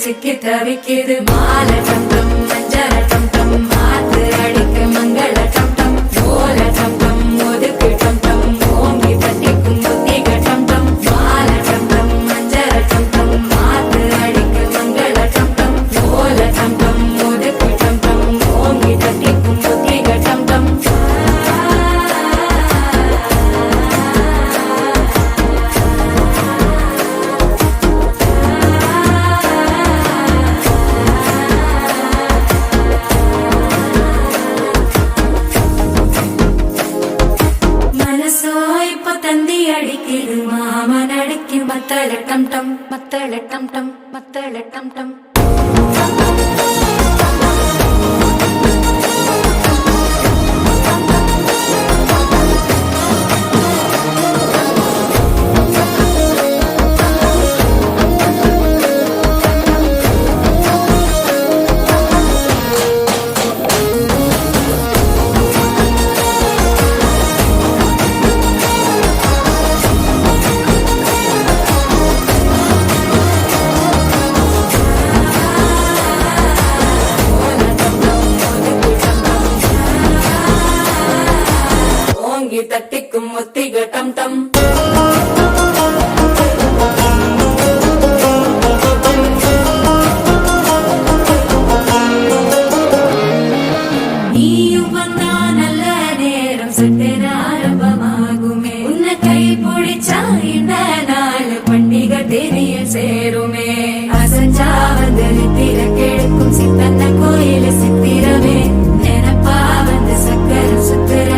சிக்கி தவிக்கிது மால டம் டம் மஞ்சள டம் டம் மாத்து அடிக்க மங்கள டம் டம் ஓல டம் டம் ஒதுக்கு டம் டம் ஓங்கி தட்டிக்கும் புத்திக டம் டம் மால டம் டம் மஞ்சள டம் டம் மாத்து அடிக்க மங்கள டம் டம் ஓல டம் டம் ஒதுக்கு டம் டம் ஓங்கி தட்டிக்கும் புத்திக டம் டம் தந்தி அடிக்குது மாமன் அடிக்கு மத்தள டம் டம் மத்தள டம் டம் மத்தள டம் டம் தட்டிக்கும் முத்திக டம் டம் நீயும் வந்தா நல்ல நேரம் சட்டென ஆரம்பமாகுமே உன்னை கை பிடிச்சா இந்த நாள் பண்டிகை தெரிய சேருமே அசஞ்சா வந்து நித்திர கெடுக்கும் சித்தன்ன கோயில சித்திரமே நினைப்பா வந்து சக்கர சுத்துற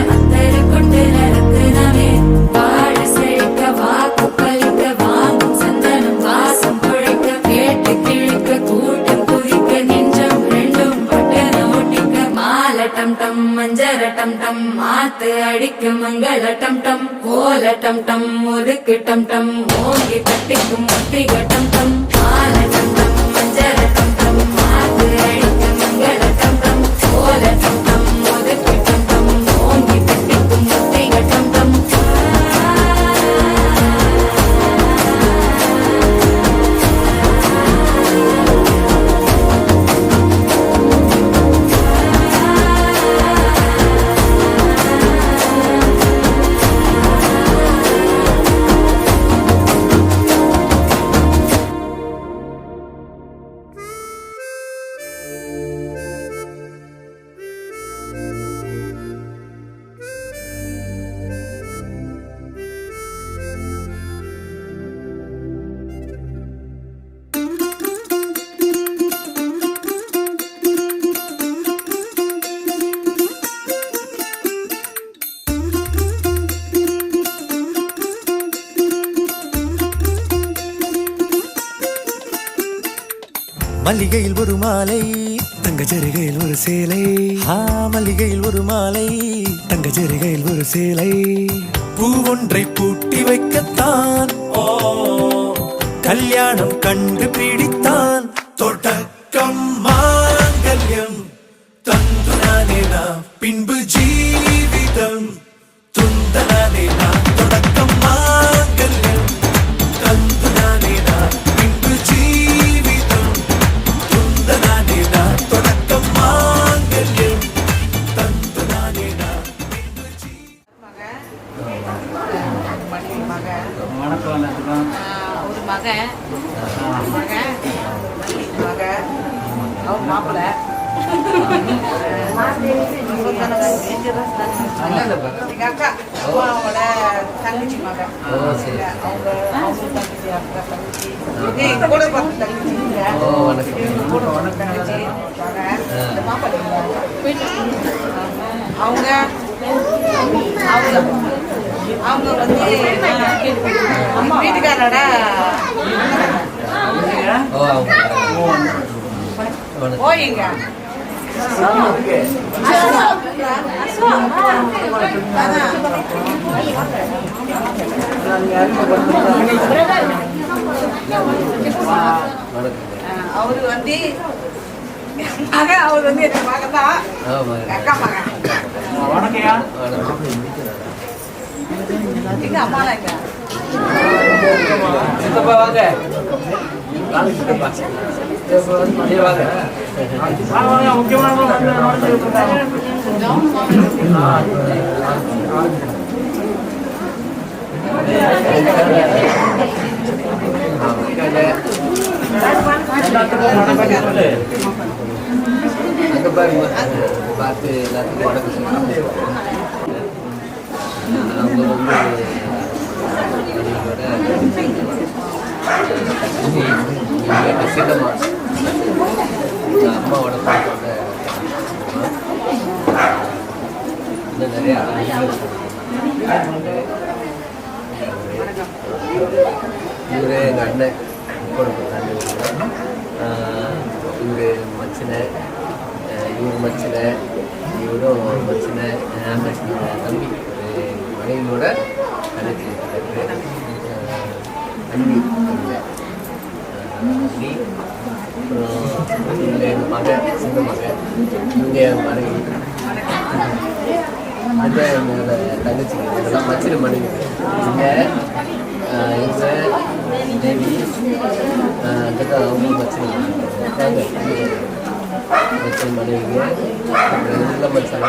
டம் டம் மஞ்சர டம் டம் மாத்து அடிக்க மங்கள டம் டம் ஓல டம் டம் ஒதுக்கு டம் டம் ஓங்கி தட்டிக்கும் முத்திக டம் டம் மால டம் டம் மஞ்சர டம் டம் மாத்து அடிக்க மங்கள டம் டம் ஓல டம் டம் ஒதுக்கு டம் டம் ஓங்கி தட்டிக்கும் முத்திக டம் டம் மல்லிகையில் ஒரு மாலை தங்க ஜரிகையில் ஒரு சேலை மல்லிகையில் ஒரு மாலை தங்க ஜரிகையில் ஒரு சேலை பூவொன்றை பூட்டி வைக்கத்தான் கல்யாணம் கண்டு பிடித்தான் தொடக்கம் மாங்கல்யம் தந்துனானே நாம் பின்பு ஜீவிதம் துந்தனானே நாம் தொடக்கம் மாங்கல்யம் தந்துனானே நாம் பின்பு ஜீவிதம் துந்தனானே நாம் தொடக்கம் மாங்கல்யம் தந்துனானே நாம் பின்பு ஒரு மகன் அவர் மாப்பிள்ள எங்க அக்கா அம்மாவோட தங்கச்சி மகன் அவங்க தங்கச்சி அக்கா தங்கச்சி கூட பார்த்து தங்கச்சி கூட தங்கச்சி மகன் இந்த மாப்பிள்ள அவங்க அவங்க வந்து வீட்டுக்காரோட ஓய்ங்க அவரு வந்து அவர் வந்து என் மகன் தான் அக்கா மகன் எங்க அம்மா சித்தப்பா வாங்க. அங்கே பாருங்க பார்த்து எல்லாத்துக்கும் வடக்கு சொல்லுவாங்க. அவங்க வந்து சின்னம்மா அம்மாவோட பாட்டோட இன்னும் நிறையா இவரு எங்கள் அண்ணன் கொடுத்தாங்க. இவரு மச்சினை, இவர் மச்சினை, இவரும் மச்சினை, தம்பி மனைவியோட கணக்கு அண்ணி அண்ணி. அப்புறம் இவங்க எங்கள் மகன், சின்ன மகன், இவங்க என் மனைவி, அதுதான் என்னோட தங்கச்சிங்க. இதெல்லாம் மச்சினை மனைவி. இவங்க தேவி அதுதான் அவங்க மச்சினை மச்சினை மனைவிங்க. நல்ல மச்சாங்க.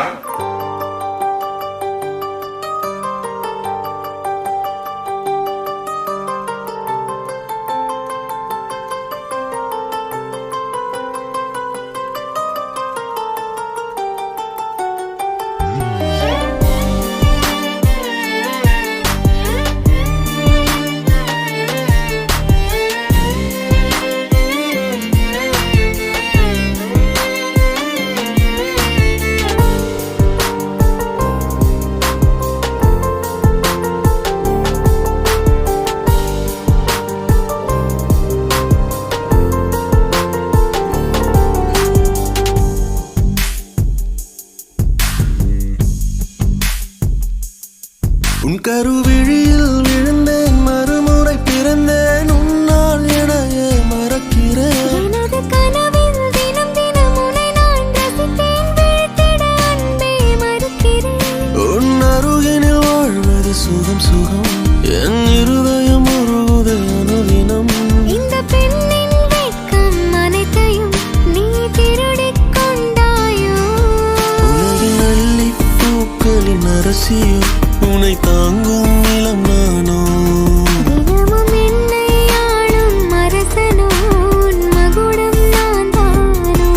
உன் கருவிழியில் விழுந்தேன், மறுமுறை பிறந்தேன், உன்னால் எனையே மறக்கிறேன். எனது கனவில் தினம் தினம் உன்னை நான் ரசித்தேன், வீழ்த்திட அன்பே மறுக்கிறேன். உன் அருகினில் வாழ்வது சுகம் சுகம், என் இருதயம் உருகுது அனுதினம். இந்த பெண்ணின் வெட்கம் அனைத்தையும் நீ திருடிக் கொண்டாயோ. உலகின் அள்ளி பூக்களின் அரசியோ, உன்னை தாங்கும் நிலம் நானோ. தினமும் என்னை ஆளும் அரசனோ, உன் மகுடம் நான் தானோ.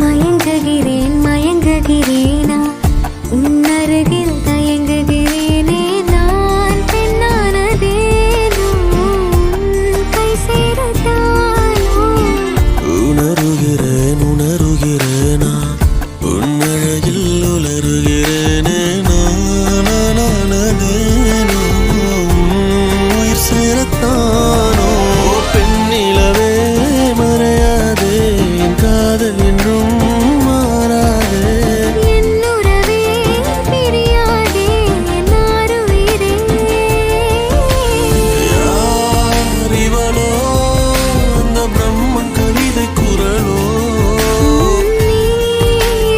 மயங்குகிறேன் மயங்குகிறேனா, உன் அருகில் தயங்குகிறேனே. நான் பெண்ணானதேனோ, உன் கை சேரத்தானோ. உணருகிறேன் உணருகிறேனா, உன் அழகில் உலருகிறேனே. நானானதேனோ, உயிர் சேரத்தானோ. பெண்ணிலவே மறையாதே, என் காதல் என்றும் மாறாதே. என் உறவே பிரியாதே, என் ஆருயிரே. யார் இவளோ, அந்த பிரம்மன் கவிதை குரலோ. நீ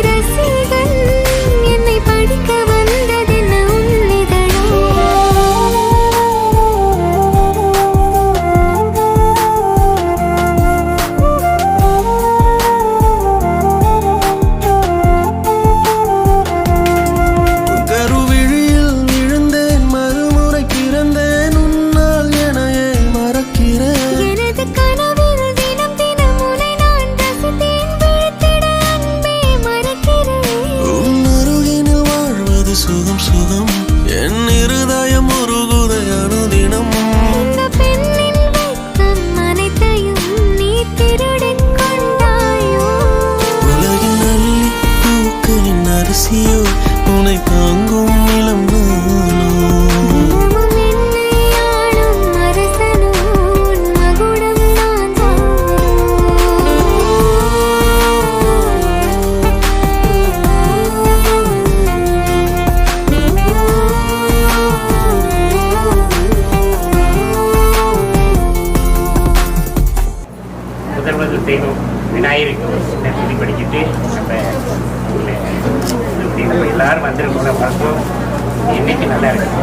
ரசிகன், என்னை படிக்க வந்ததென்ன உன் இதழோ. தெய்வம் விநாயகருக்கு ஒரு சின்ன துணி படிச்சுட்டு நம்ம எல்லாரும் வந்துருக்கோம் பார்த்தோம். இன்னைக்கு நல்லா இருக்கு.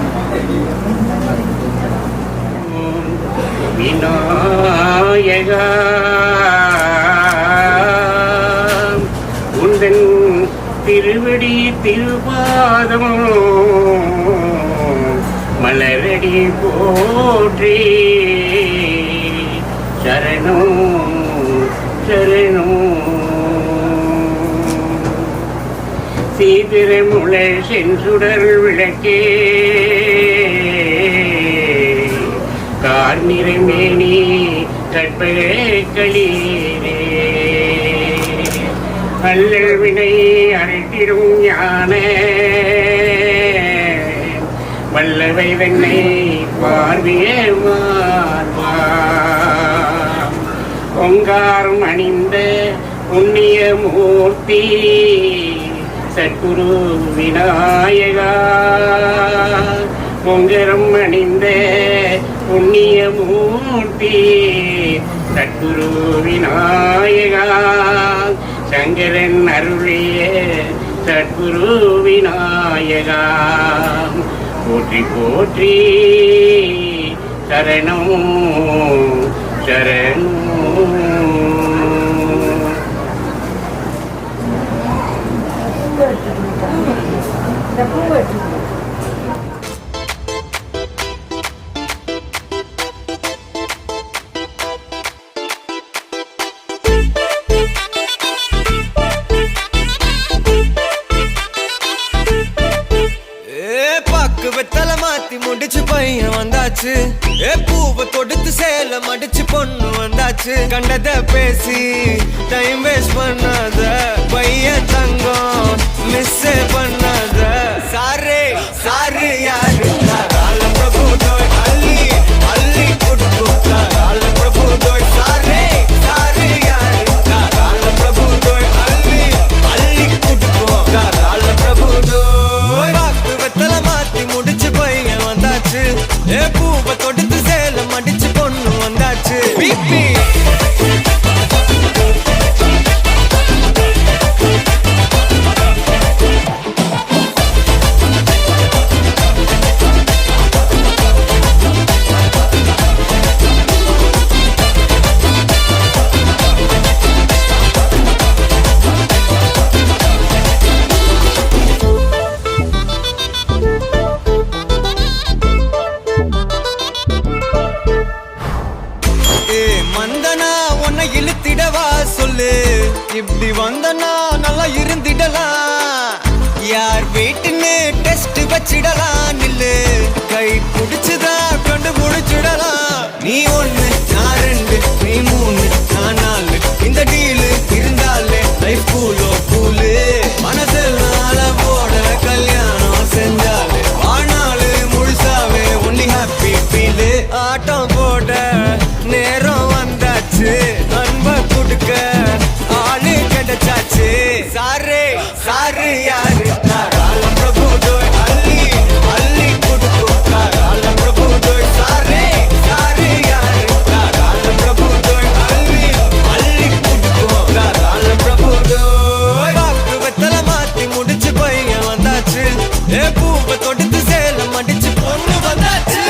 விநாயகா உந்தன் திருவடி திருபாதம் மலரடி போற்றி சரணம் சரணம். சீதிரமுளை சென்சுடர் விளக்கே கார்நிறை மேனி கற்பகளீரே அல்லல் வினை அழைத்திடும் ஞான வல்லவை வெண்ணை பார்வைய மார்பா பொங்காரம் அணிந்த புண்ணிய மூர்த்தி சத்குரு விநாயகா பொங்கரம் அணிந்த புண்ணிய மூர்த்தி சத்குரு விநாயகா சங்கரன் அருளிய சத்குரு விநாயகா போற்றி போற்றி சரணம் சரணம். வெத்தலை மாத்தி முடிச்சு பையன் வந்தாச்சு. பூவை தொடுத்து சேல மடிச்சு பொண்ணு வந்தாச்சு. கண்டத பேசி டைம் வேஸ்ட் பண்ணாத பையன் தங்கம் மிஸ் பண்ணாத. சாரே சாரு யாரு பிரபு தோய் அள்ளி அள்ளி கொடுத்தா பிரபு தோய். சாரே சாரு யாரு பிரபு தோய் அள்ளி அள்ளி கொடுத்தா பிரபு தோய். வெத்தலை மாத்தி முடிச்சு பையன் வந்தாச்சு. பூவை தொடுத்து சேல மடிச்சு பொண்ணு வந்தாச்சு. பிபி மந்தனா உன்னை இழுத்திடவா சொல்லு. இப்படி வந்தனா நல்லா இருந்திடலாம். யார் வீட்டுன்னு டெஸ்ட் வச்சிடலாம். நில்லு கை பிடிச்சுதா கொண்டு முடிச்சிடலாம். நீ ஒண்ணு நான் ரெண்டு நீ மூணு நான் நாலு இந்த டீலு இருந்தாலே லைஃப் கூலோ கூலு. மனசெல்லாம் போட கல்யாணம் செஞ்சாலே ஆனாலு முழுசாவே ஒன்லி ஹாப்பி ஃபீலு. ஆட்டம் போட நேரம் வந்தாச்சு. அன்ப கொடுக்க ஆளு கிடைச்சாச்சு. சாரே சாரு யாரு பிரபு தோய் அள்ளி அள்ளி கொடுத்தா பிரபு தோய். சாரே சாரு யாரு பிரபு தோய் அள்ளி அள்ளி கொடுத்தா பிரபு தோய். வெத்தலை மாத்தி முடிச்சு பையன் வந்தாச்சு. பூவை தொடுத்து சேலம் அடிச்சு பொண்ணு வந்தாச்சு.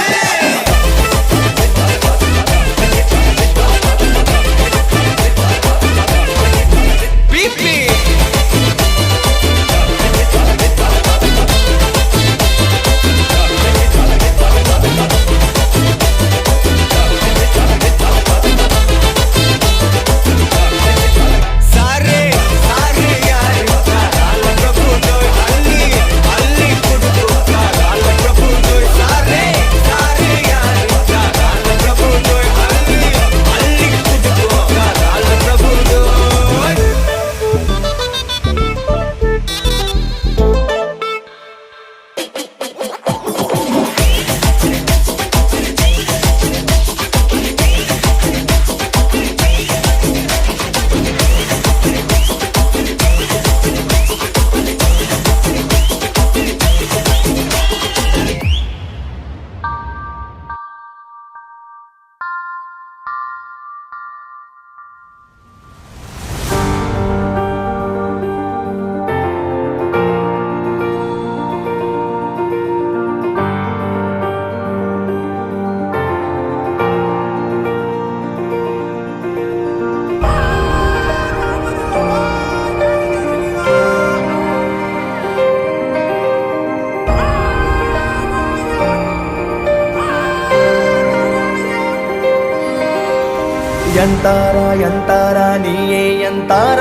ಎಂತಾರ ನೀಯೇ ಎಂತಾರ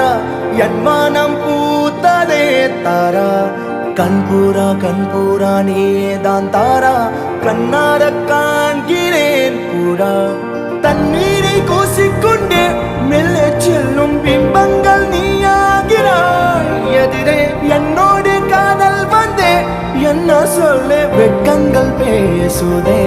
ಎನ್ಮಾನಂ பூத்ததே தாரா கண்பூரா நீயே தான் தாரா கண்ணார காண்கிறேன் கூடா தண்ணீரை கூசிக்கொண்டே மெல்ல செல்லும் பிம்பங்கள் நீயாகிறாய் எதிரே என்னோடு காதல் வந்தே என்ன சொல்ல வெட்கங்கள் பேசுதே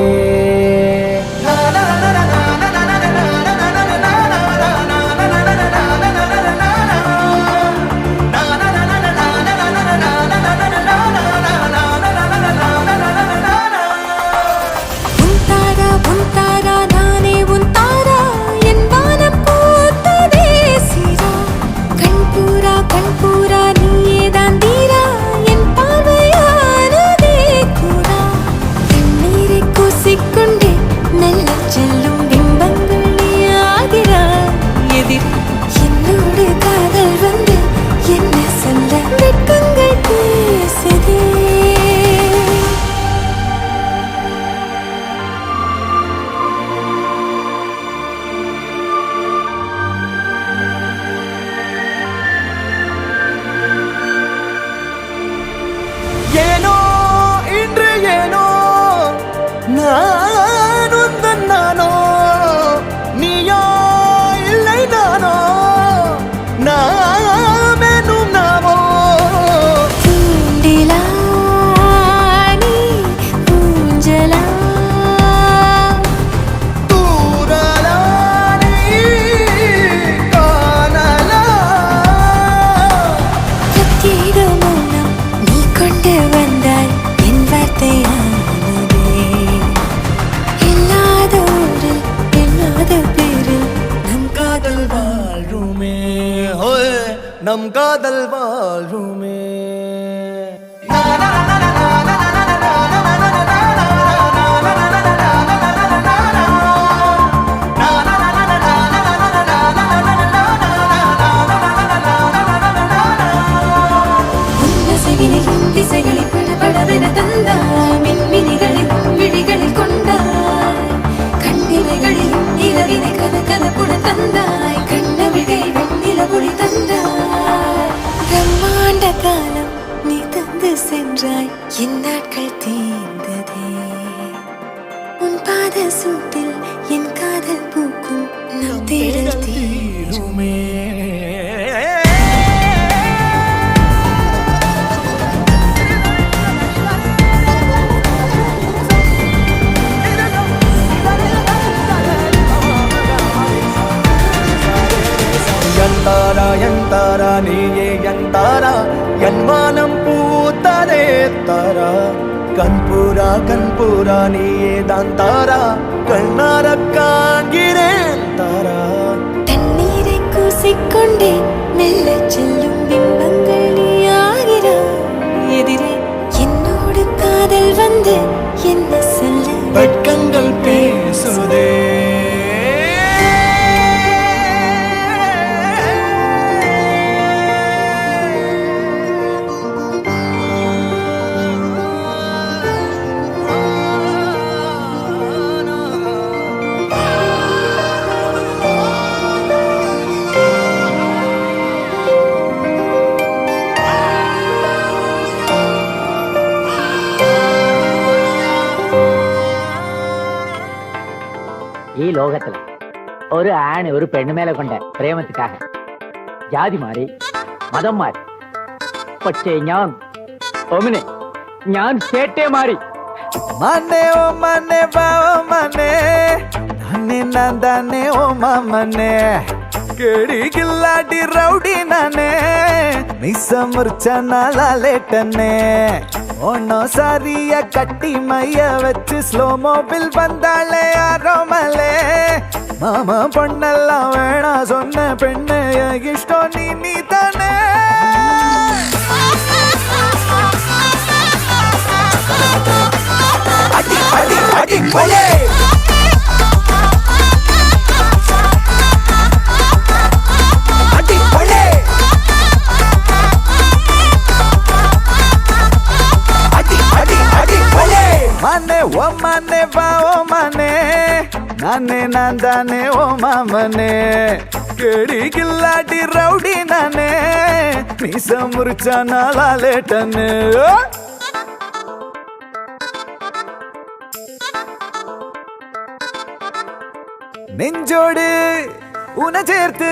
நம் காதல் வாழ்வுமே திசைகளில் படபடவென தந்தாய் மின்மினிகளில் விழிகளில் கொண்டாய் கண்ணிமைகளில் நிலவினை கதகதப்புடன் தந்தாய் கண்ணவிகை வெண்ணிலவொளி தந்தாய் பிரம்மாண்ட காலம் நீ தந்து சென்றாய் என் நாட்கள் தீர்ந்ததே உன் பாத சூட்டில் என் காதல் பூக்கும் நம் தேடல் தீருமே ಎಂತಾರ ನೀಯೇ ಎಂತಾರ ಎನ್ಮಾನಂ பூத்ததே தாரா கண்பூரா நீயே தான் தாரா கண்ணார காண்கிறேன் தாரா தண்ணீரை கூசிக்கொண்டே மெல்ல செல்லும் பிம்பங்கள் நீயாகிறாய் எதிரே என்னோடு காதல் வந்து என்ன சொல்ல வெட்கங்கள் பேசுதே ഈ ലോകത്തില് ഒരു ആണ് ഒരു പെണ്ണു മേലെ കൊണ്ട പ്രേമത്തിക്കാക ജാതി മാറി മതം മാറി പക്ഷേ ഞാൻ ചേട്ടേ മാറി മനെ ഓ മനെ ബാവ മനെ നന്നെ നന്ദനെ ഓ മമനെ കേടി കില്ലാടി റൗഡി നനെ മിസ്സ മുർച്ചനാലേട്ടനെ ஒன்னோ சாரிய கட்டி மைய வச்சு ஸ்லோ மோபில் வந்தாளே ஆரோமலே மாமா பொண்ணெல்லாம் வேணா சொன்ன பெண்ணு இஷ்டம் நீ தானே அடி அடி அடி கொலே அடி கொலே மனே ஓ மனே வா ஓ மனே நானே நான் தானே ஓ மாமனே கேடி கில்லாடி ரவுடி நானே மீச முறிச்சா நாளா லேட்டனு நெஞ்சோடு உன சேர்த்து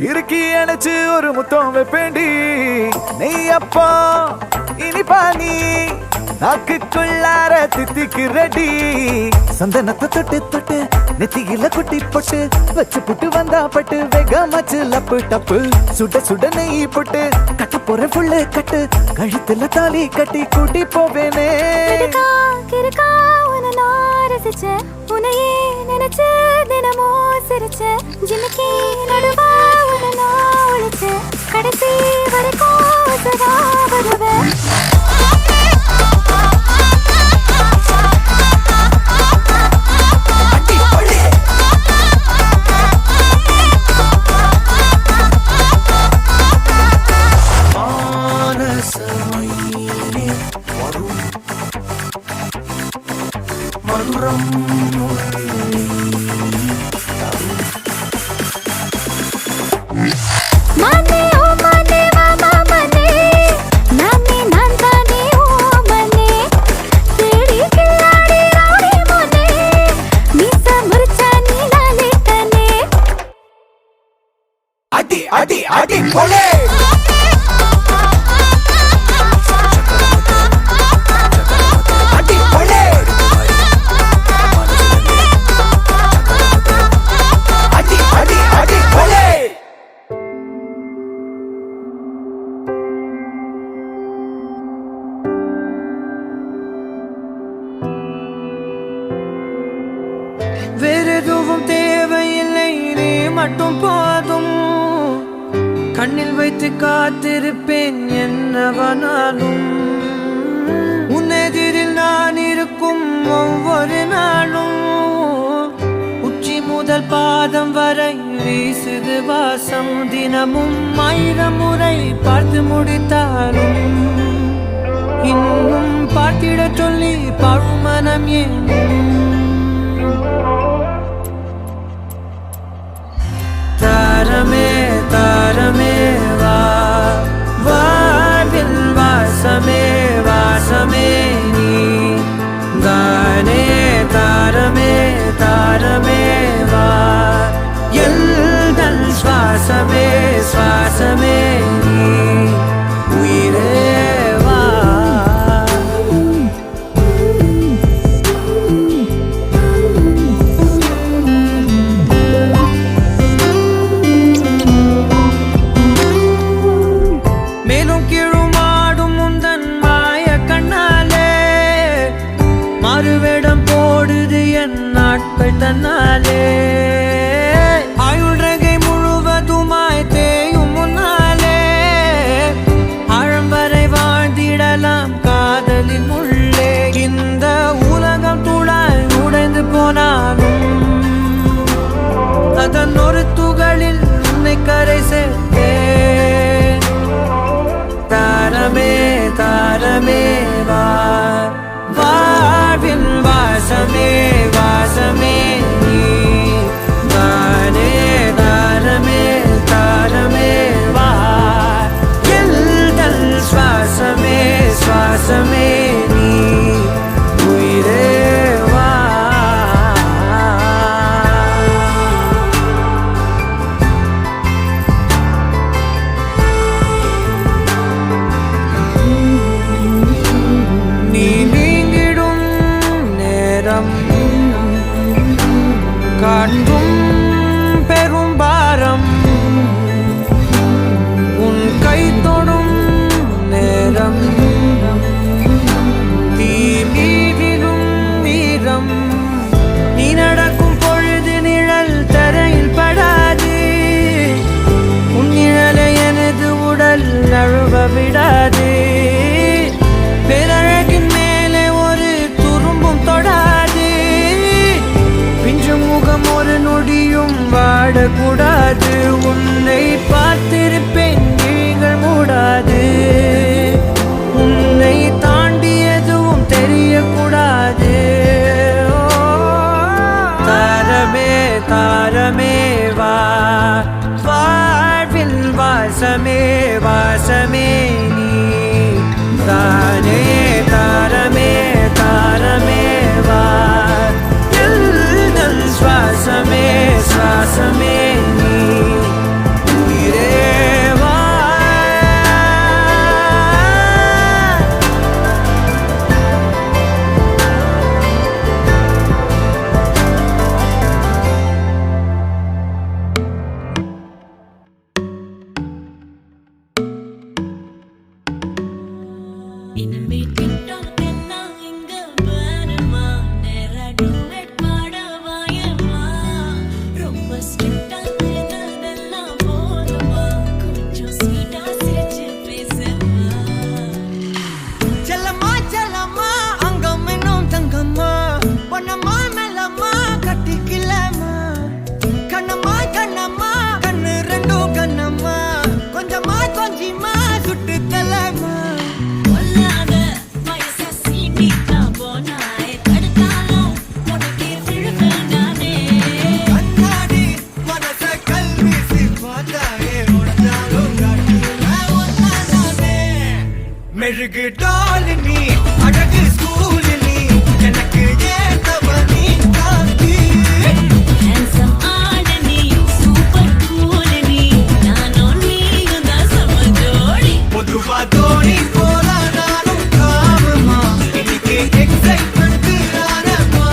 இறுக்கி அணைச்சு ஒரு முத்தம் வைப்பேண்டி நெய்யப்பா இனிப்பா நீ நாக்குக்குள்ளார தித்திக்கு ரெடி சந்தனத்தை தொட்டு தொட்டு நெத்தியில குட்டி போட்டு வச்சு புட்டு வந்தா பட்டு வேகமாச்சு லப்பு டப்பு சுட சுட நெய் போட்டு கட்ட போற புள்ளு கட்டு கழுத்துல தாலி கட்டி கூட்டி போவேனே கிறுக்கா கிறுக்கா உன்னை நான் ரசிச்சேன் உன்னையே நினைச்சு தினமும் சிரிச்சேன் ஜிமிக்கி நடுவா உன்னை நான் ஒழிச்சேன் கடைசி வரைக்கும் சதா வருவேன் மானே ஓ மானே மாமா மானே நானே நான் தானே ஓ மானே தேடி கில்லாடி ரவுடி மானே மீச முறிச்சா நீ நாளே தானே அடி அடி அடி போலே அடி போலே அடி அடி அடி போலே வேறெதுவும் தேவையில்லை நீ மட்டும் போதும் கண்ணில் வைத்து காத்திருப்பேன் என்னவனாலும் உன்னெதிரில் நான் இருக்கும் ஒவ்வொரு நாளும் உச்சி முதல் பாதம் வரை வீசுது வாசம் தினமும் 1000 முறை பார்த்து முடித்தாலும் இன்னும் பார்த்திட சொல்லி பழுமனம் ஏன் தாரமே தாரமே வா வாழ்வில் வாசமே வாசமே நீ தானே தாரமே தாரமே வா எல்தல் சுவாசமே சுவாசமே நீ உயிரே வா மேலும் கீழுமாடும் முந்தன் மாய கண்ணாலே மாறுவேடம் போடுது என் நாட்கள் தன்னாலே ஆயுள் ரகை முழுவதுமாய் தேயும் முன்னாலே ஆழம் வரை வாழ்ந்திடலாம் காதலின் உள்ளே இந்த உலகம் துளாய் உடைந்து போனாலும் அதன் ஒரு துகளில் உன்னை கரை சேர்த்தேன் தாரமே தாரமே வா வாழ்வின் வாசமே வாசமே நீ தானே தாரமே தாரமே வா எல்தல் சுவாசமே சுவாசமே நீ உயிரே வா நீ நீங்கிடும் நேரம் காட்டும் பெரும் பாரம் உன் கை தொடும் நேரம் தீ மீதிலும் மீதம் நீ நடக்கும் பொழுது நிழல் தரையில் படாது உன் நிழலை எனது உடல் நழுவ விடாது பேரழகின் மேலே ஒரு துரும்பும் தொடாது பிஞ்சு முகம் ஒரு நொடியும் வாடக்கூடாது உன்னை பார்த்திருப்பேன் விழிகள் மூடாது உன்னை தாண்டி எதுவும் தெரியக்கூடாது ஓ, தாரமே தாரமே வா வாழ்வில் வாசமே வாசமே நீ தானே தாரமே தாரமே வா எல்தல் சுவாசமே சுவாசமே நீ உயிரே வா இனிமே டிக்டாக் எல்லாம் இங்க வேணுமா? நேரா duet பாட வாயேம்மா. ரொம்ப strict ஆ இருந்ததெல்லாம் போதுமா? கொஞ்சம் sweet ஆ சிரிச்சு பேசம்மா. செல்லம்மா செல்லம்மா அங்கம் இன்னும் தங்கம்மா பொன்னம்மா மெல்லம்மா கட்டிக்கலம்மா கண்ணம்மா கண்ணம்மா கண்ணு ரெண்டும் கண்ணம்மா கொஞ்சமா கொஞ்சிமா சுட்டு தலம்மா கொல்லாத வயசா சீண்டிட்டா போனாயே. தடுத்தாலும் உனக்கே விழுவேன் நானே. கண்ணாடி மனச கல்வீசி பார்த்தாயே உடஞ்சாலும் காட்டுவேன் ஒன்னாதானே மெழுகு டால் நீ அழகு ஸ்கூல் நீ எனக்கு ஏத்தவ நீ காந்தி Handsome ஆட நீ, super cool நீ. நானும் நீயும் தான் செம ஜோடி. பொதுவா தோணி போல நானும் காமமா இன்னைக்கு எக்ஸைட்மெண்ட் ஆனமா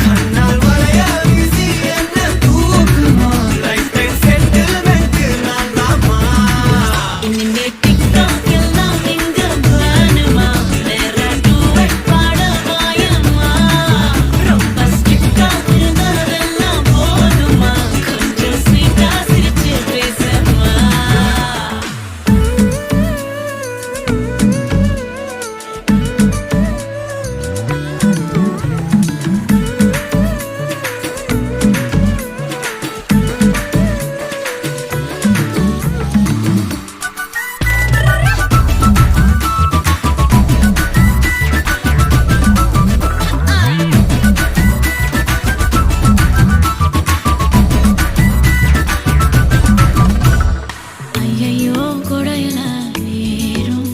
கண்ணால் வளைய வீசி என்ன தூக்குமா லைஃப் டைம் செட்டில்மெண்ட் நான் தாமா இனிமே டிக்டாக் எல்லாம் இங்க வேணுமா? நேரா duet பாட வாயேம்மா. ரொம்ப strict ஆ இருந்ததெல்லாம் போதுமா? கொஞ்சம் sweet ஆ சிரிச்சு பேசம்மா. ஐயையோ கொடையல ஏறும்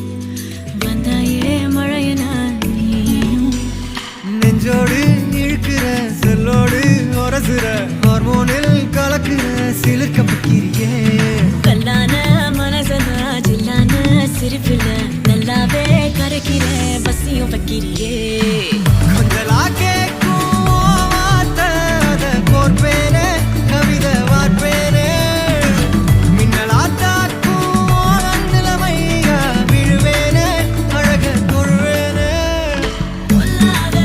வந்தாயே மழையன நீயும் நெஞ்சோடு இழுக்கிற செல்லோடு உரசுற ஹார்மோனில் கலக்குற சிலுக்க பக்கிரியே கல்லான மனசனா ஜில்லான சிரிப்புல நல்லாவே கரைக்கிற பசியும் வைக்கிறியே கொஞ்சலா கேட்கும் வார்த்தை அதை கோர்ப்பேனே கவிதை வார்ப்பேனே மின்னலா தாக்கும் நிலைமையா விழுவேனே அழக தொழுவேனே கொல்லாத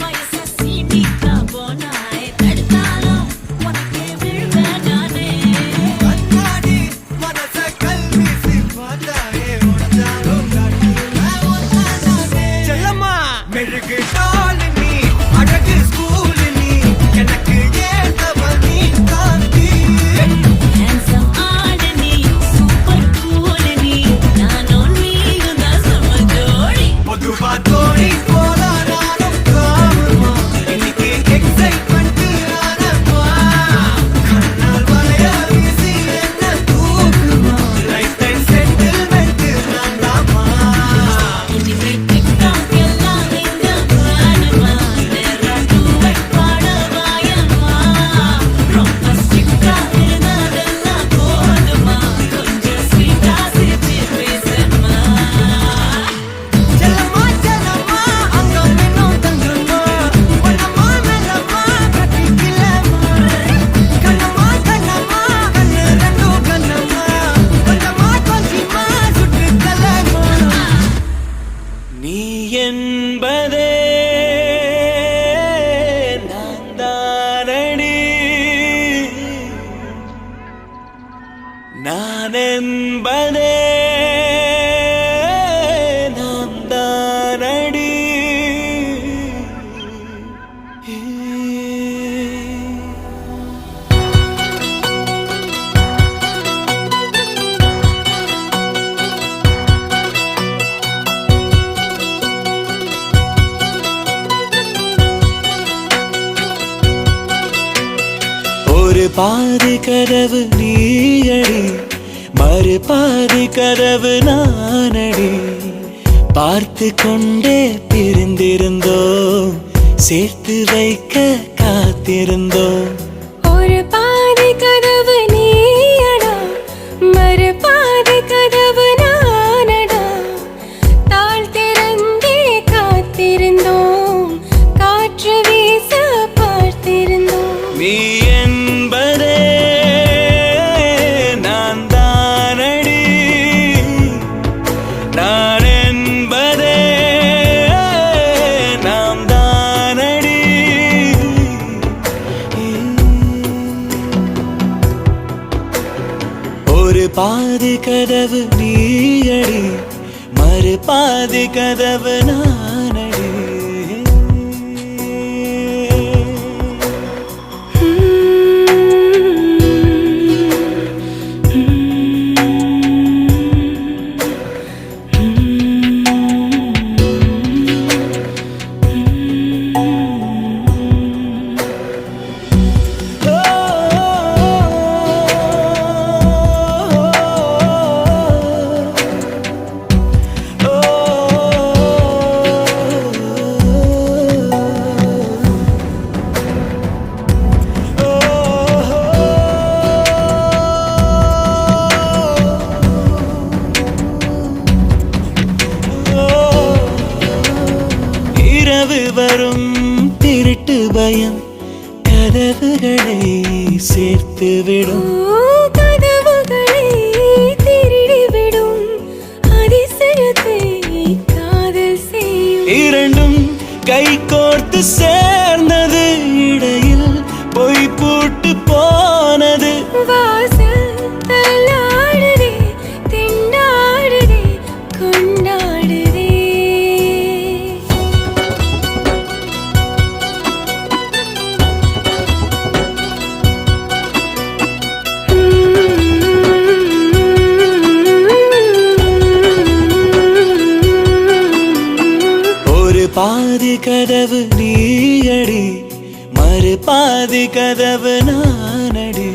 வயசா சீண்டிட்டா போனாயே. தடுத்தாலும் உனக்கே விழுவேன் நானே. கண்ணாடி மனச கல்வீசி பார்த்தாயே உடஞ்சாலும் காட்டுவேன் ஒன்னாதானே செல்லம்மா மெழுகு டால் நீ அழகு ஸ்கூல் நீ எனக்கு ஏத்தவ நீ காந்தி Handsome ஆட நீ, super cool நீ. நானும் நீயும் தான் செம ஜோடி. பொதுவா தோணி போல நானும் காமமா இன்னைக்கு எக்ஸைட்மெண்ட் ஆனமா கண்ணால் வளைய வீசி என்ன தூக்குமா லைஃப் டைம் செட்டில்மெண்ட் நான் தாமா இனிமே டிக்டாக் எல்லாம் இங்க வேணுமா? நேரா duet பாட வாயேம்மா. ரொம்ப strict ஆ இருந்ததெல்லாம் போதுமா? கொஞ்சம் sweet ஆ சிரிச்சு பேசம்மா. செல்லம்மா செல்லம்மா அங்கம் இன்னும் தங்கம்மா பொன்னம்மா மெல்லம்மா கட்டிக்கலம்மா கண்ணம்மா கண்ணம்மா கண்ணு ரெண்டும் கண்ணம்மா கொஞ்சமா கொஞ்சிமா சுட்டு தலம்மா நீ என்பதே நான் தானடி நான் என்பதே நாம் தானடி ஒரு பாதி கதவு நீயடி, மறு பாதி கதவு நானடி. பார்த்து கொண்டே பிரிந்திருந்தோம், சேர்த்து வைக்க காத்திருந்தோம். ஒரு பாதி கதவு நீயடா, மறு பாதி கதவு நானடா. தாழ் திறந்தே காத்திருந்தோம், காற்று வீச பார்த்திருந்தோம். நீ என்பதே நான் தானடி, நான் என்பதே நாம் தானடி. ஒரு பாதி கதவு நீயடி, மறு பாதி கதவு நானடி. இரவு வரும் திருட்டு பயம் கதவுகளை சேர்த்துவிடும். கதவுகளை திருடிவிடும், அதிசயத்தை காதல் செய்யும். இரண்டும் கை கோர்த்து சேர்ந்தது, இடையில் பொய் பூட்டு போனது. வாசல் தள்ளாடுதே, திண்டாடுதே, கொண்டாடுதே. ஒரு பாதி கதவு நீயடி, மறு பாதி கதவு நானடி.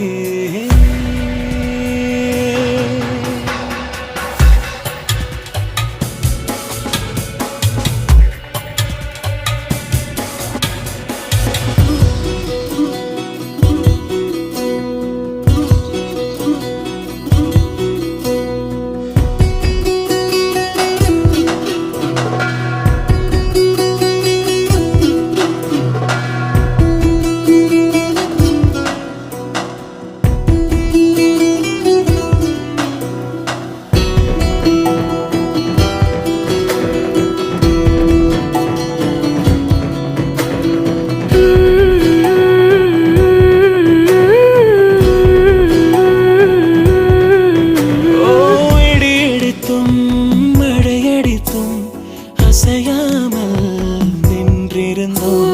அசையாமல் நின்றிருந்தோம்.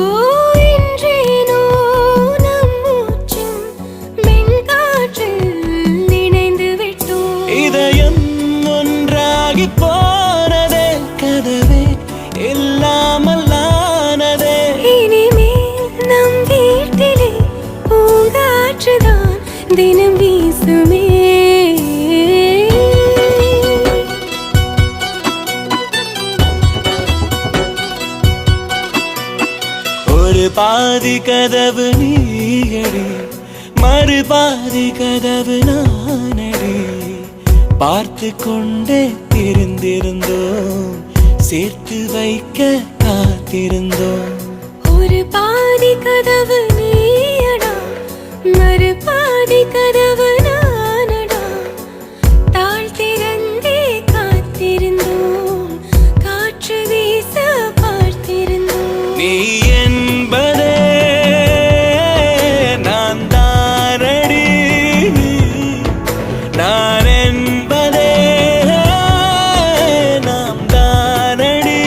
இன்றேனோ நம் மூச்சும் மென்காற்றில் இணைந்து விட்டோம். இதயம் ஒன்றாகி போனதே, கதவே இல்லாமல் ஆனதே. இனிமேல் நம் வீட்டிலே பூங்காற்றுதான் தினம் வீசுமே. ஒரு பாதி கதவு நீயடி, மறு பாதி கதவு நானடி. பார்த்து கொண்டே தெரிந்திருந்தோம், சேர்த்து வைக்க காத்திருந்தோம். ஒரு பாதி கதவு நீயடா, மறு பாதி கதவு நானடா. தாழ் திறந்தே காத்திருந்தோம், காற்று வீச பார்த்திருந்தோம். நீ என்பதே நான் தானடி, நான் என்பதே நாம் தானடி.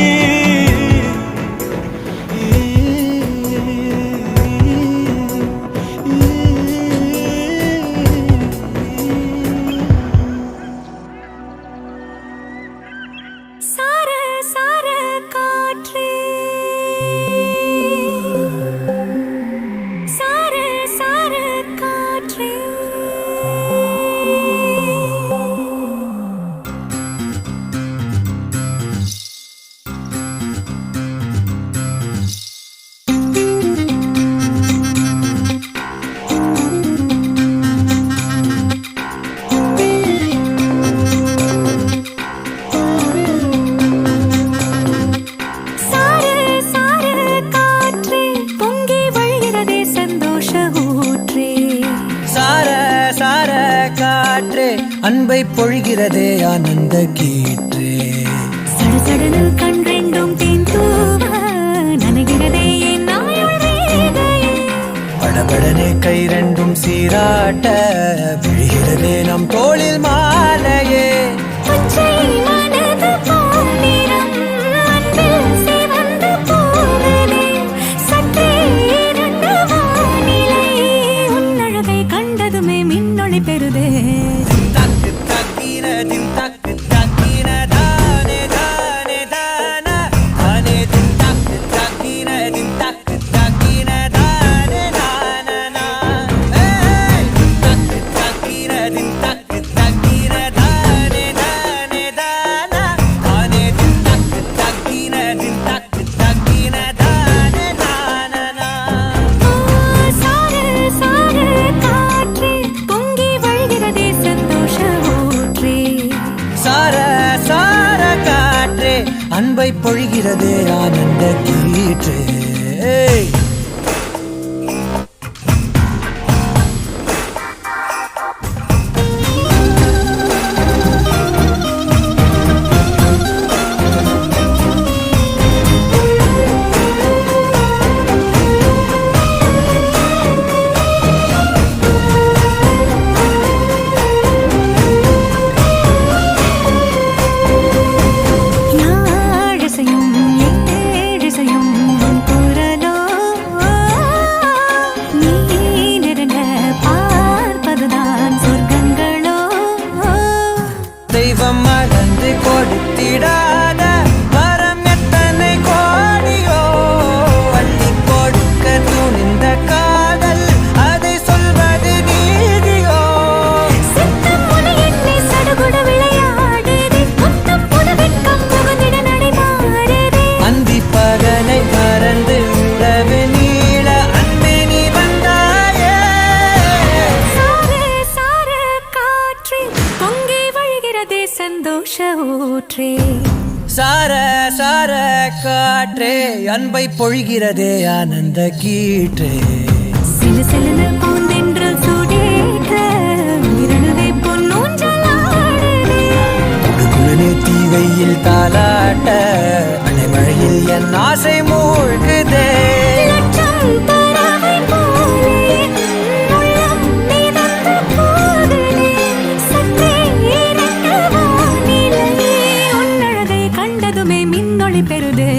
அன்பை பொழிகிறதே ஆனந்த கீற்றே. சடசடனு கண் ரெண்டும் தேன் தூவ நனைகிறதே என் நாயுள் ரேகையே. படபடனே கை ரெண்டும் சீராட்ட விழுகிறதே நம் தோளில் மாலையே. பச்சை மனது பாண்டிரம் அன்பில் சிவந்து போகுதே. சற்றே இரண்டு வானிலை உன்னழகை கண்டதுமே மின்னொளி பெறுதே. தக்கு தக்கின தின் தக்கு தக்கின தானே தானே தானா தானே தின் தக்கு தக்கின தின் தக்கு தக்கின தானே தானா. ஏய் தக்கு தக்கின தின் தக்கு தக்கின தானே தானே தானா தானே தின் தக்கு தக்கின தின் தக்கு தக்கின தானே தானா. சாரு சாரு காற்றே பொங்கி வழிகிறதே சந்தோஷ ஊற்றே. சார சார காற்றே அன்பை பொழிகிறதே ஆனந்த கீற்றே. யாழிசையும் ஏழிசையும் உன் குரலோ. நீ நெருங்க பார்ப்பதுதான் சொர்க்கங்களோ. தெய்வம் மறந்து கொடுத்திடாத வரம் எத்தனை கோடியோ. அள்ளி கொடுக்க துணிந்த காதல் அதை சொல்வது நீதியோ. சித்தம் முனை எண்ணி சடுகுடு விளையாடுதே. முத்தம் புது வெட்கம் புகுந்திட நடைமாறுதே. அந்தி பகலை மறந்து உறவு நீள அன்பே நீ வந்தாயே. சாரு சாரு காற்றே பொங்கி வழிகிறதே சந்தோஷ ஊற்றே. சார சார காற்றே அன்பை பொழிகிறதே ஆனந்த கீற்றே. சிலு சிலுன்னு பூந்தென்றல் சூடேற்ற உயிரணுவே பொன்னூஞ்சலாடுதே. குடுகுளனே தீவையில் தாலாட்ட அடைமழையில் என் ஆசை மூழ்குதே. லட்சம் பறவை போலே உள்ளம் மிதந்து போகுதே. சற்றே இரண்டு வானிலை உன்னழகை கண்டதுமே மின்னொளி பெறுதே.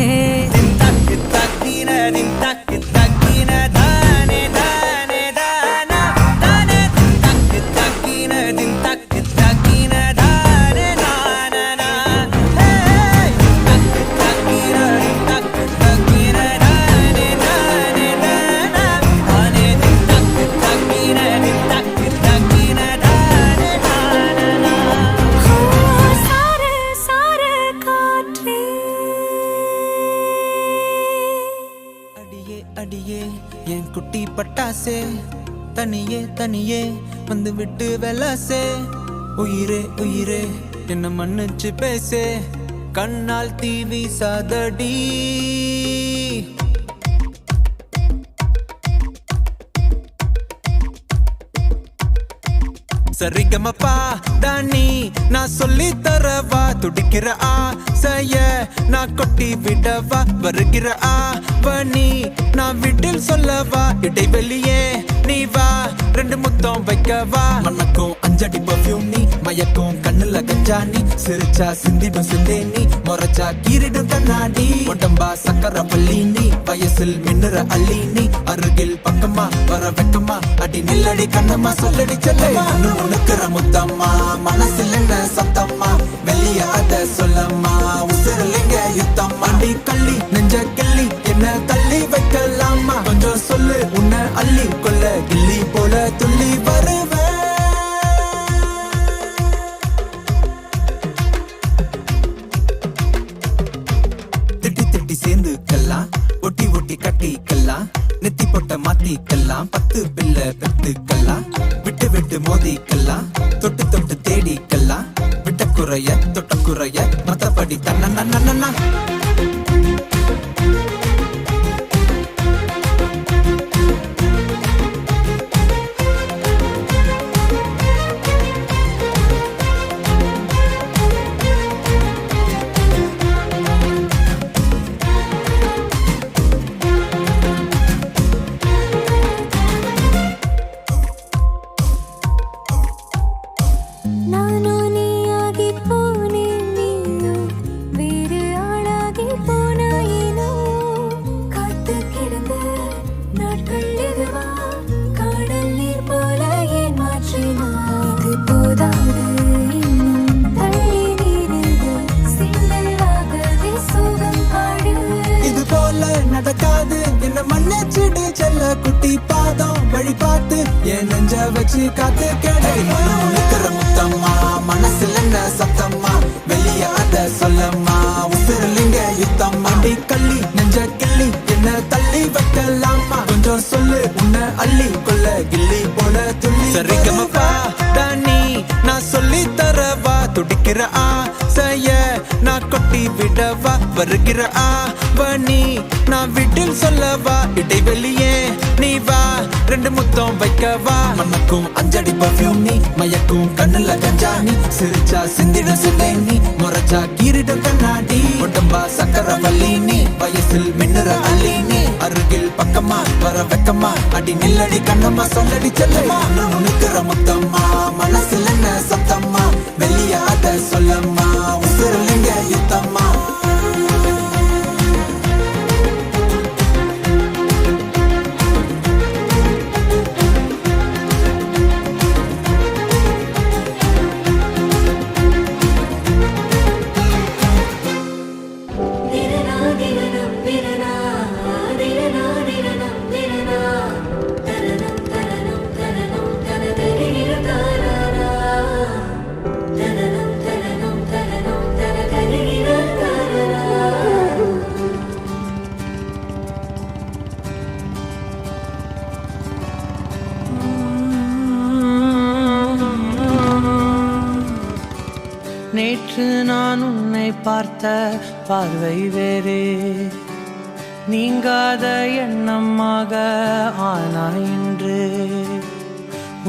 தக்கு தக்கின தின் தக்கு தக்கின தானே தானே தானா தானே தக்கு தக்கின தின் தக்கு தக்கின தானே தானா. ஏய் தக்கு தக்கின தின் தக்கு தக்கின தானே தானே தானா தானே தின் தக்கு தக்கின தின் தக்கு தக்கின தானே தானா. சாரு சாரு காற்றே. அடியே அடியே என் குட்டி பட்டாசே தனியே தனியே வந்து விட்டு வெலாசே. உயிரே உயிரே என்ன மன்னிச்சு பேசே கண்ணால் தீவி சாதடி. சரிகமப்பா தானி நான் சொல்லி தரவா. துடிக்கிற ஆசைய நான் கொட்டி விடவா. வருகிற ஆவணி நான் வீட்டில் சொல்லவா. இடைவெளியே நீ வா ரெண்டு முத்தம் வைக்கவா. மணக்கும் அஞ்சடி பர்ஃபியூம் நீ மயக்கும் கண்ணுல கஞ்சா நீ. சிரிச்சா சிந்திடும் சிந்தே நீ முறைச்சா கீரிடும் கண்ணாடி. உடம்பா சக்கர பள்ளி நீ வயசில் மின்னுற அள்ளி நீ. அருகில் பக்கமா வர வெக்கமா அடி நில்லடி கண்ணம்மா சொல்லடி செல்லம்மா. உனக்குற முத்தம்மா மனசில் என்ன சத்தம்மா வெளிய அத சொல்லம்மா. உசிரலிங்க யுத்தம் அடி கள்ளி நெஞ்ச கிள்ளி என்ன தள்ளி வைக்கலாமா. கொஞ்சம் சொல்லு உன்னை அள்ளி கொள்ள கிள்ளி போல துள்ளி வருவேன். திட்டி திட்டி சேர்ந்துக்கலாம் ஒட்டி ஒட்டி கட்டிக்கலாம். நெத்தி பொட்ட மாத்திக்கலாம் 10 பிள்ளை பெத்துக்கலாம். விட்டு விட்டு மோதிக்கலாம் தொட்டு தொட்டு தேடிக்கலாம். விட்ட குறைய தொட்ட குறைய மத்தபடி தன்னா. பார்த்து என் நெஞ்ச வச்சு காத்து கேடை முழுக்கிற முத்தம்மா மனசுல என்ன சத்தம்மா வெளிய அத சொல்லம்மா உசுரலிங்க யுத்தம்மா அடி கள்ளி நெஞ்ச கிள்ளி என்ன தள்ளி வைக்கலாமா கொஞ்சம் சொல்லு உன்னை அள்ளி கொள்ள கிள்ளி போல துள்ளி சரிகமப்பா தானி நான் சொல்லி தரவா துடிக்கிற ஆசைய நான் கொட்டி விடவா வருகிற ஆவணி நான் வீட்டில் சொல்லவா இடைவெளியே நீ வா ரெண்டு முத்தம் வைக்கவா மனக்கும் அஞ்சடி பர்ஃபியூம் நீ மயக்கும் கண்ணுல கஞ்சா நீ சிரிச்சா சிந்திடும் சிந்தை நீ முறைச்சா கீரிடும் கண்ணாடி உடம்பா சக்கர வள்ளி நீ வயசில் மின்னுற அள்ளி நீ அருகில் பக்கமா வர வெக்கமா அடி நில்லடி கண்ணம்மா சொல்லடி செல்லமா நுணுக்கிற முத்தம்மா மனசுல என்ன சத்தம்மா வெளிய அத சொல்லம்மா உசுரலிங்க யுத்தம்மா திரனா திரனம் திரனா திரனா திரனம் திரனா தரனம் தரனம் தரனம் தரதரிர தாராரா தரனம் தரனம் தரனம் தரதரிர தாராரா நேற்று நான் உன்னை பார்த்த பார்வை வேறே நீங்காத எண்ணமாக ஆனாய் இன்று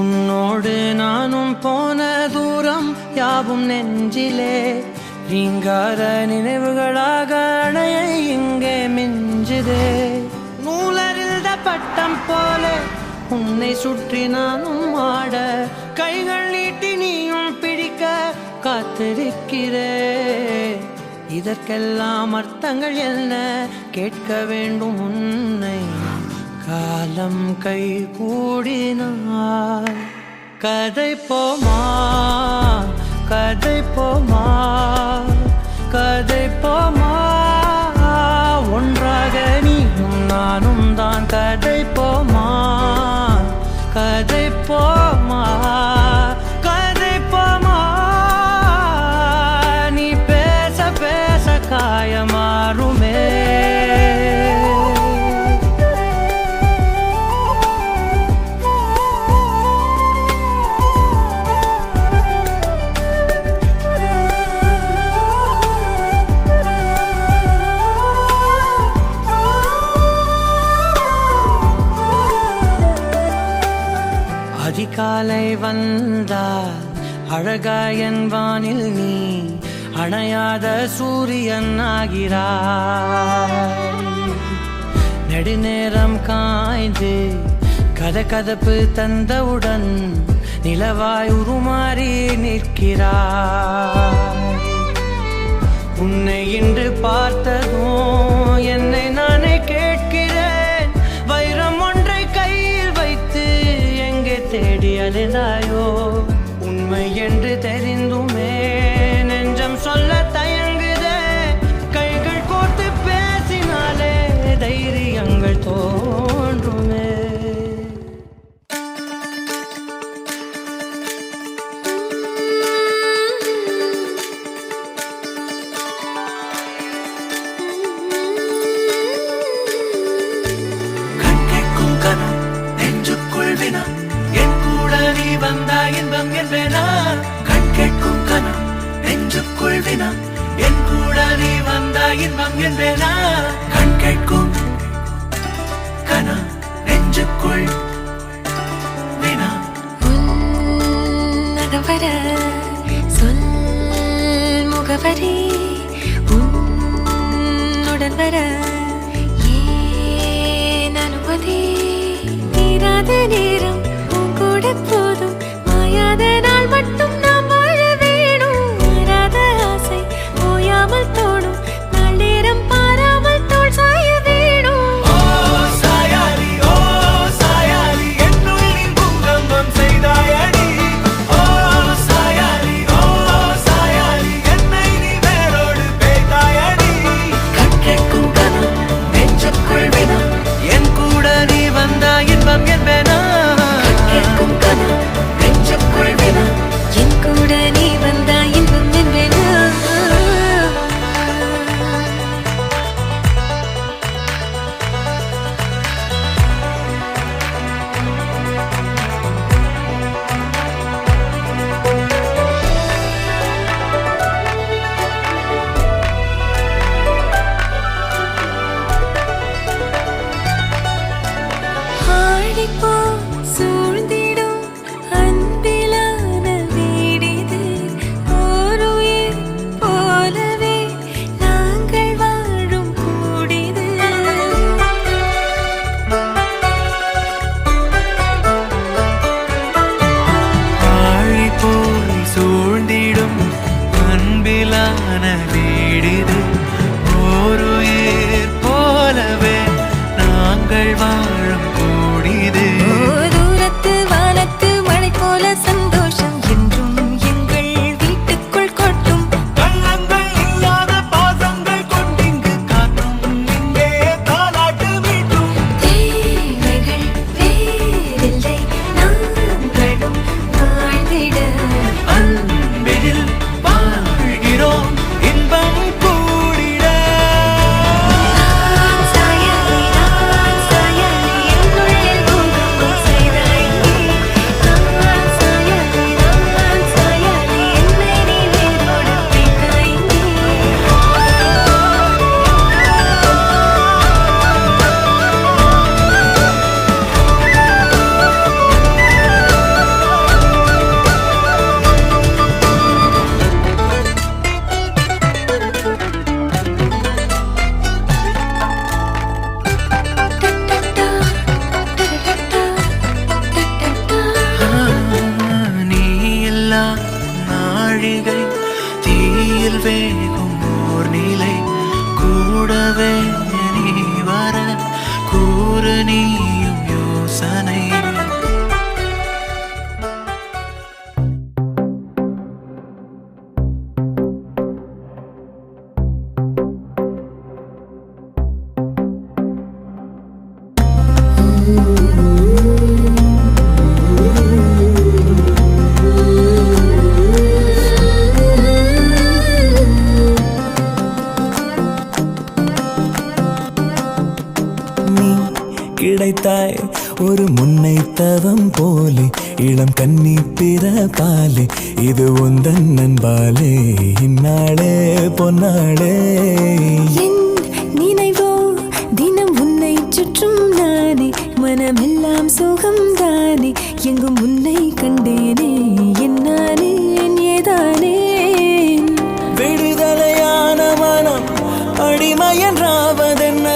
உன்னோடு நானும் போன தூரம் யாவும் நெஞ்சிலே நீங்காத நினைவுகளாக அணைய இங்கே மிஞ்சுதே நூலறிந்த பட்டம் போல உன்னை சுற்றி நானும் ஆட கைகள் நீட்டி நீயும் பிடிக்க காத்திருக்கிறே இதற்கெல்லாம் அர்த்தங்கள் என்ன கேட்க வேண்டும் உன்னை காலம் கை கூடினார் கதை போமா கதை போமா கதை போமா ஒன்றாக நீயும் நானும் தான் கதை போமா கதை போமா கதை போமா நீ பேச பேச காயமாறுமே அதிகாலை வந்தால் அழகாயன் வானில் நீ அணையாத சூரியன் ஆகிறாய் நெடுநேரம் காய்ந்து கதகதப்பு தந்தவுடன் நிலவாய் உருமாறி நிற்கிறாய் உன்னை இன்று பார்த்ததும் என்னை நானே கேட்கிறேன் வைரம் ஒன்றை கையில் வைத்து எங்கே தேடி அலைந்தாயோ உண்மை என்று தெரிந்துமே நெஞ்சம் சொல்ல தயங்குதே கைகள் கோர்த்து பேசினாலே தைரியங்கள் தோன்றுமே இன்பம் என்பேனா கண் கேட்கும் கனம் நெஞ்சுக்குள் வினா என் கூட நீ வந்தா இன்பம் என்பேனா கண் கேட்கும் கனம் நெஞ்சுக்குள் வினா உன்னகவர சொல் முகவரி உன்னுடன் வர ஏன் அனுமதி தீராத நேரம் உன் கூட போதும் மாயாத நாள் மட்டும் நாம் வாழ வேணும் மாறாத ஆசை ஓயாமல் தோணும் நாள் நேரம் பாராமல் தோள் சாய வேணும் ஓ சாயாலி என்னுள் நீ பூகம்பம் செய்தாயடி ஓ சாயாலி என்னை நீ வேரோடு பேய்தாயடி கண் கேட்கும் கனம் நெஞ்சுக்குள் வினா என் கூட நீ வந்தா இன்பம் என்பேனா வைத்தாய் ஒரு முன்னை தவம் போலே இளம் கன்னி பிறப்பாலே இது உந்தன் நண்பாலே இந்நாளே பொன்னாளே என் நினைவோ தினம் உன்னை சுற்றும் நானே மனமெல்லாம் சுகம் தானே எங்கும் உன்னை கண்டேனே என்னானே ஏதானே விடுதலையான மனம் அடிமையன்றாவதென்ன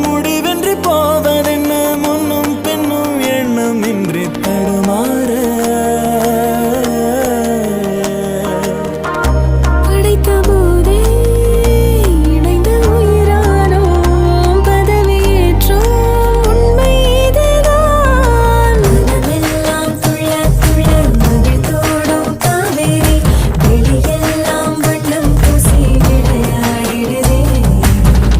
முடிவென்று போவதென்ன முன்னும் பின்னும் எண்ணம் இன்றி தடுமாற படைத்த போதே இணைந்த உயிரானோம் பதவியேற்றோம் உண்மை இதுதான் மனமெல்லாம் துள்ள துள்ள மகிழ்ந்தோடும் காவேரி வெளியெல்லாம் வண்ணம் பூசி விளையாடிடுதே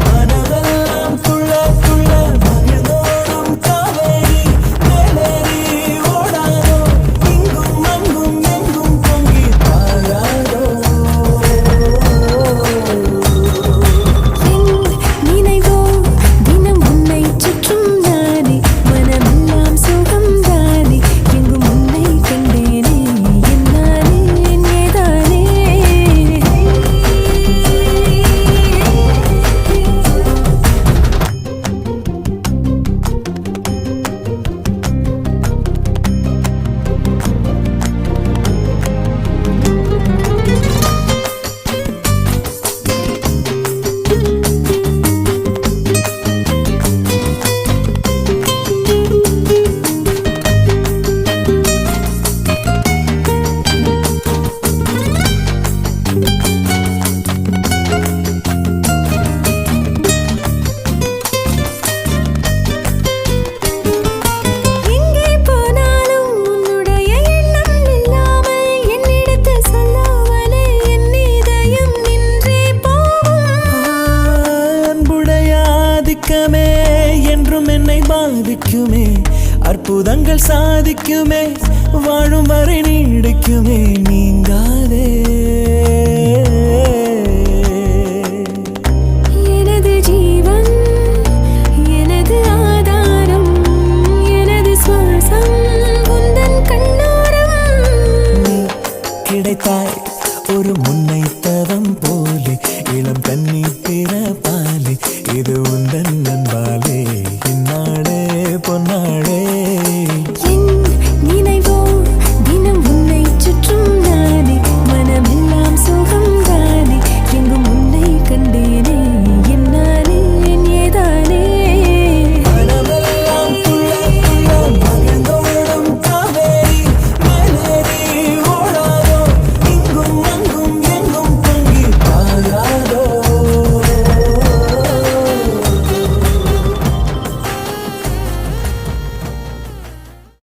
மனதெல்லாம் துள்ள துள்ள மகிழ்ந்தோடும் காவேரி மேலேறி ஓடாதோ இங்கும் அங்கும் எங்கும் பொங்கி பாயாதோ என் நினைவோ தினம் உன்னை சுற்றும் நானே மனமெல்லாம் சுகம் தானே எங்கும் உன்னை கண்டேனே என்னானே ஏதானே எங்கே போனாலும் உன்னுடைய எண்ணம் இல்லாமல் என்னிடத்தில் சொல்லாமலே என் இதயம் நின்றே போகும் அன்புடைய ஆதிக்கமே என்றும் என்னை பாதிக்குமே அற்புதங்கள் சாதிக்குமே வாழும் வரை நீடிக்குமே நீ